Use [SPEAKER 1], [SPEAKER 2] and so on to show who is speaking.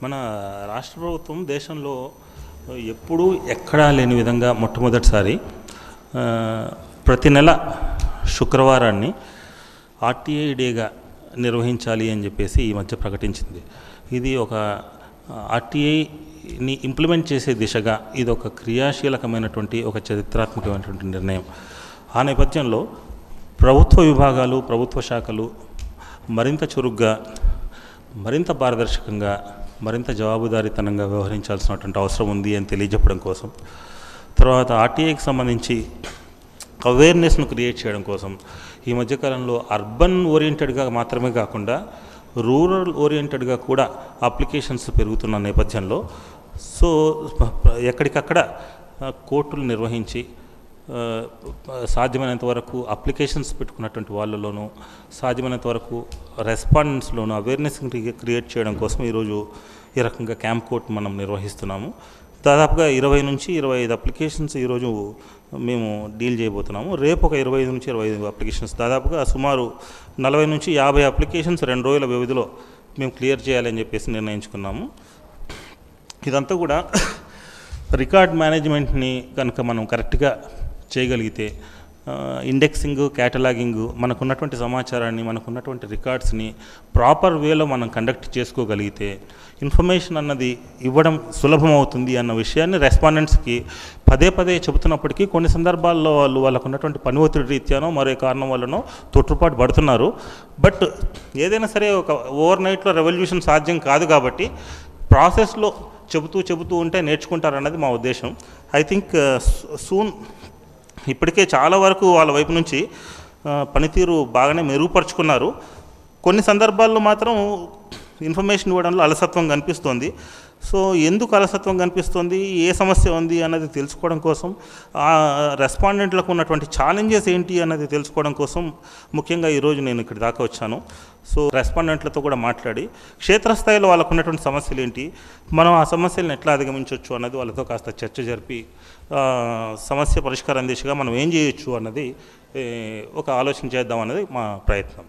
[SPEAKER 1] మన రాష్ట్ర ప్రభుత్వం దేశంలో ఎప్పుడూ ఎక్కడా లేని విధంగా మొట్టమొదటిసారి ప్రతి నెల శుక్రవారాన్ని ఆర్టీఐ డేగా నిర్వహించాలి అని చెప్పేసి ఈ మధ్య ప్రకటించింది. ఇది ఒక ఆర్టీఐని ఇంప్లిమెంట్ చేసే దిశగా ఇది ఒక క్రియాశీలకమైనటువంటి ఒక చరిత్రాత్మకమైనటువంటి నిర్ణయం. ఆ నేపథ్యంలో ప్రభుత్వ విభాగాలు, ప్రభుత్వ శాఖలు మరింత చురుగ్గా, మరింత పారదర్శకంగా, మరింత జవాబుదారీతనంగా వ్యవహరించాల్సినటువంటి అవసరం ఉంది అని తెలియజెప్పడం కోసం, తర్వాత ఆర్టీఐకి సంబంధించి అవేర్నెస్ను క్రియేట్ చేయడం కోసం ఈ మధ్యకాలంలో అర్బన్ ఓరియంటెడ్గా మాత్రమే కాకుండా రూరల్ ఓరియంటెడ్గా కూడా అప్లికేషన్స్ పెరుగుతున్న నేపథ్యంలో ఎక్కడికక్కడ కోర్టులు నిర్వహించి సాధ్యమైనంత వరకు అప్లికేషన్స్ పెట్టుకున్నటువంటి వాళ్ళలోనూ, సాధ్యమైనంత వరకు రెస్పాండెంట్స్లోనూ అవేర్నెస్ క్రియేట్ చేయడం కోసం ఈరోజు ఈ రకంగా క్యాంప్ కోర్ట్ మనం నిర్వహిస్తున్నాము. దాదాపుగా 20 నుంచి 25 అప్లికేషన్స్ ఈరోజు మేము డీల్ చేయబోతున్నాము. రేపు ఒక 25 నుంచి 25 అప్లికేషన్స్, దాదాపుగా సుమారు 40 నుంచి 50 అప్లికేషన్స్ 2 రోజుల వ్యవధిలో మేము క్లియర్ చేయాలని చెప్పేసి నిర్ణయించుకున్నాము. ఇదంతా కూడా రికార్డ్ మేనేజ్మెంట్ని కనుక మనం కరెక్ట్గా చేయగలిగితే, ఇండెక్సింగ్, క్యాటలాగింగ్, మనకున్నటువంటి సమాచారాన్ని, మనకున్నటువంటి రికార్డ్స్ని ప్రాపర్ వేలో మనం కండక్ట్ చేసుకోగలిగితే ఇన్ఫర్మేషన్ అన్నది ఇవ్వడం సులభమవుతుంది అన్న విషయాన్ని రెస్పాండెంట్స్కి పదే పదే చెబుతున్నప్పటికీ కొన్ని సందర్భాల్లో వాళ్ళకు ఉన్నటువంటి పని ఒత్తిడి రీత్యానో మరో కారణం వల్లనో తొట్టుపాటు పడుతున్నారు. బట్ ఏదైనా సరే ఒక ఓవర్ నైట్లో రెవల్యూషన్ సాధ్యం కాదు కాబట్టి ప్రాసెస్లో చెబుతూ ఉంటే నేర్చుకుంటారన్నది మా ఉద్దేశం. ఐ థింక్ సూన్ ఇప్పటికే చాలా వరకు వాళ్ళ వైపు నుంచి పనితీరు బాగానే మెరుగుపరుచుకున్నారు. కొన్ని సందర్భాల్లో మాత్రం ఇన్ఫర్మేషన్ ఇవ్వడంలో అలసత్వం కనిపిస్తోంది. సో ఎందుకు అలసత్వం కనిపిస్తుంది, ఏ సమస్య ఉంది అన్నది తెలుసుకోవడం కోసం, ఆ రెస్పాండెంట్లకు ఉన్నటువంటి ఛాలెంజెస్ ఏంటి అన్నది తెలుసుకోవడం కోసం ముఖ్యంగా ఈరోజు నేను ఇక్కడి దాకా వచ్చాను. సో రెస్పాండెంట్లతో కూడా మాట్లాడి క్షేత్రస్థాయిలో వాళ్ళకు ఉన్నటువంటి సమస్యలు ఏంటి, మనం ఆ సమస్యలను ఎట్లా అధిగమించవచ్చు అన్నది వాళ్ళతో కాస్త చర్చ జరిపి సమస్య పరిష్కారం దిశగా మనం ఏం చేయొచ్చు అన్నది ఒక ఆలోచన చేద్దాం అన్నది మా ప్రయత్నం.